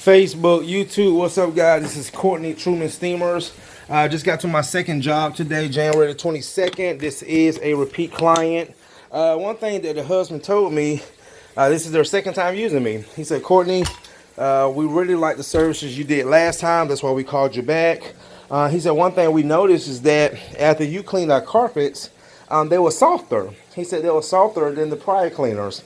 Facebook, YouTube. What's up, guys? This is Courtney Truman Steamers. I just got to my second job today, January the 22nd. This is a repeat client. One thing that the husband told me, this is their second time using me. He said, Courtney, we really like the services you did last time. That's why we called you back. He said, one thing we noticed is that after you cleaned our carpets, they were softer. He said they were softer than the prior cleaners.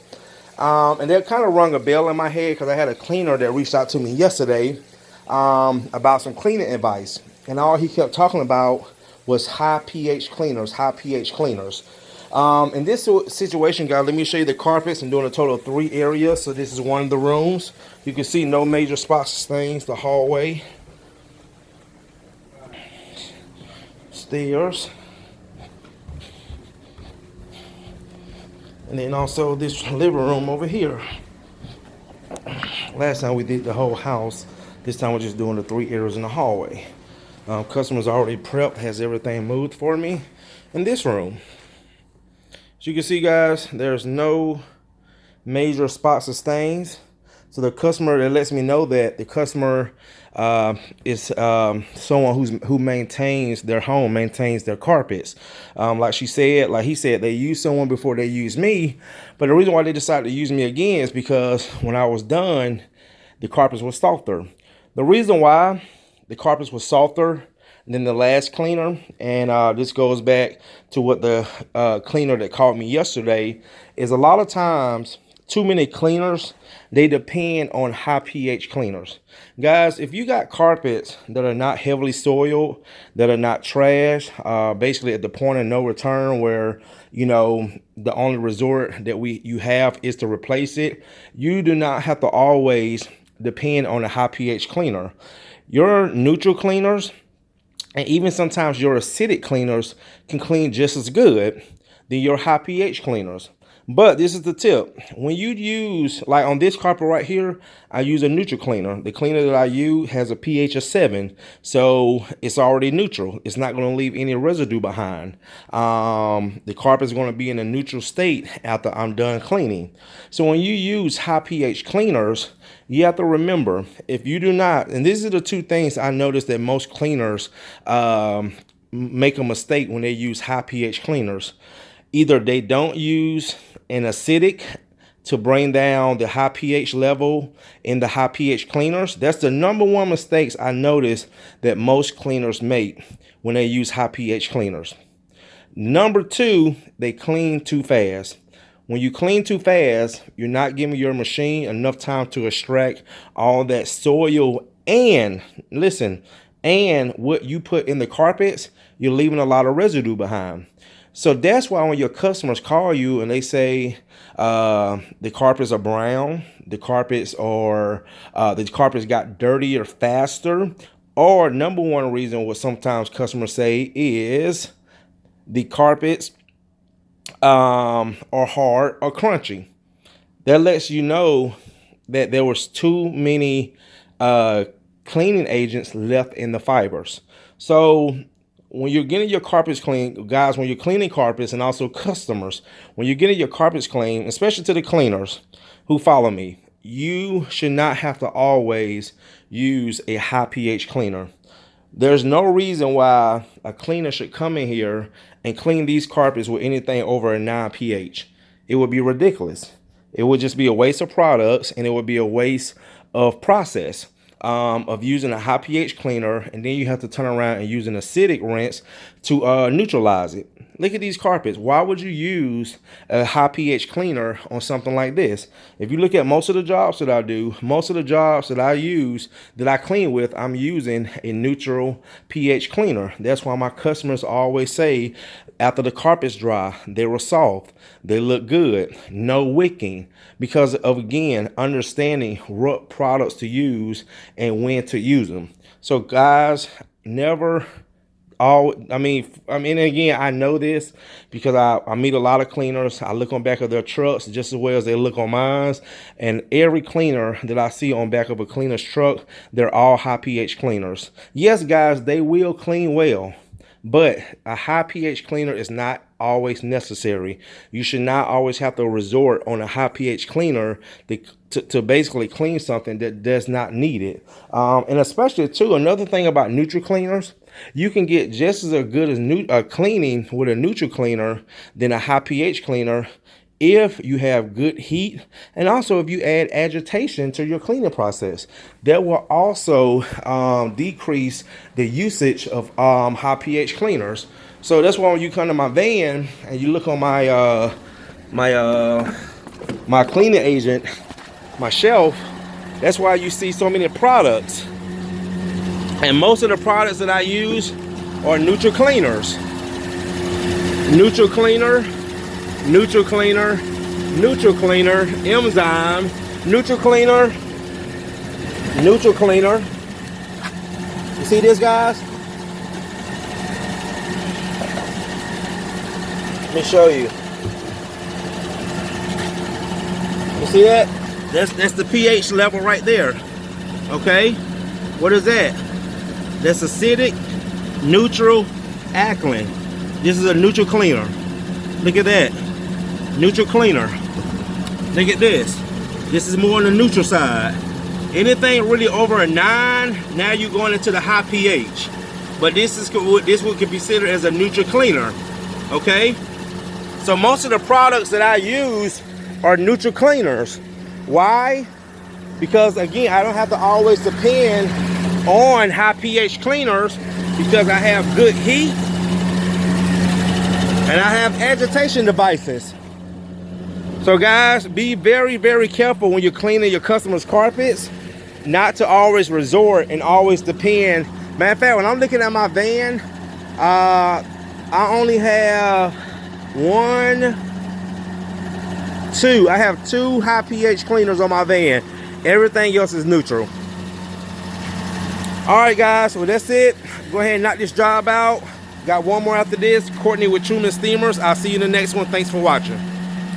And that kind of rung a bell in my head because I had a cleaner that reached out to me yesterday about some cleaning advice. And all he kept talking about was high pH cleaners, high pH cleaners. In this situation, guys, let me show you the carpets. I'm doing a total of 3 areas. So this is one of the rooms. You can see no major spots or stains, the hallway, stairs. And then also this living room over here. Last time we did the whole house. This time we're just doing the 3 areas in the hallway. Customers already prepped, has everything moved for me. In this room, as you can see, guys, there's no major spots or stains. So the customer, that lets me know that the customer is someone who maintains their home, maintains their carpets. Like he said, they used someone before they used me. But the reason why they decided to use me again is because when I was done, the carpets were softer. The reason why the carpets were softer than the last cleaner, and this goes back to what the cleaner that called me yesterday, is a lot of times too many cleaners, they depend on high pH cleaners. Guys, if you got carpets that are not heavily soiled, that are not trash, basically at the point of no return where, you know, the only resort that you have is to replace it, you do not have to always depend on a high pH cleaner. Your neutral cleaners and even sometimes your acidic cleaners can clean just as good than your high pH cleaners. But this is the tip. When you use, like on this carpet right here, I use a neutral cleaner. The cleaner that I use has a pH of 7. So it's already neutral. It's not going to leave any residue behind. The carpet is going to be in a neutral state after I'm done cleaning. So when you use high pH cleaners, you have to remember, if you do not, and these are the 2 things I noticed that most cleaners make a mistake when they use high pH cleaners. Either they don't use an acidic to bring down the high pH level in the high pH cleaners. That's the #1 mistakes I notice that most cleaners make when they use high pH cleaners. #2, they clean too fast. When you clean too fast, you're not giving your machine enough time to extract all that soil and, listen, and what you put in the carpets, you're leaving a lot of residue behind. So that's why when your customers call you and they say the carpets are brown, the carpets got dirtier faster, or #1 reason what sometimes customers say is the carpets are hard or crunchy. That lets you know that there was too many cleaning agents left in the fibers. So when you're getting your carpets clean, guys, when you're cleaning carpets, and also customers, when you're getting your carpets clean, especially to the cleaners who follow me, you should not have to always use a high pH cleaner. There's no reason why a cleaner should come in here and clean these carpets with anything over a 9 pH. It would be ridiculous. It would just be a waste of products, and it would be a waste of process. Of using a high pH cleaner, and then you have to turn around and use an acidic rinse to neutralize it. Look at these carpets. Why would you use a high pH cleaner on something like this? If you look at most of the jobs that I do, most of the jobs that I use, that I clean with, I'm using a neutral pH cleaner. That's why my customers always say after the carpets dry, they were soft, they look good, no wicking, because of, again, understanding what products to use and when to use them. So guys, never again, I know this because I meet a lot of cleaners. I look on back of their trucks just as well as they look on mine. And every cleaner that I see on back of a cleaner's truck, they're all high pH cleaners. Yes, guys, they will clean well, but a high pH cleaner is not always necessary. You should not always have to resort on a high pH cleaner to basically clean something that does not need it. And especially too, another thing about neutral cleaners, you can get just as good as cleaning with a neutral cleaner than a high pH cleaner if you have good heat, and also if you add agitation to your cleaning process. That will also decrease the usage of high pH cleaners. So that's why when you come to my van and you look on my my cleaning agent, my shelf, that's why you see so many products. And most of the products that I use are neutral cleaners. Neutral cleaner, neutral cleaner, neutral cleaner, enzyme, neutral cleaner, neutral cleaner. You see this, guys? Let me show you. You see that? That's the pH level right there. Okay? What is that? That's acidic, neutral, alkaline. This is a neutral cleaner. Look at that. Neutral cleaner. Look at this. This is more on the neutral side. Anything really over a 9, now you're going into the high pH. But this would be considered as a neutral cleaner. Okay? So most of the products that I use are neutral cleaners. Why? Because again, I don't have to always depend on high pH cleaners because I have good heat and I have agitation devices. So guys, be very, very careful when you're cleaning your customers' carpets, not to always resort and always depend. Matter of fact, when I'm looking at my van, I only have I have 2 high pH cleaners on my van. Everything else is neutral. All right, guys, well, that's it. Go ahead and knock this job out. Got one more after this. Courtney with Truman Steamers. I'll see you in the next one. Thanks for watching.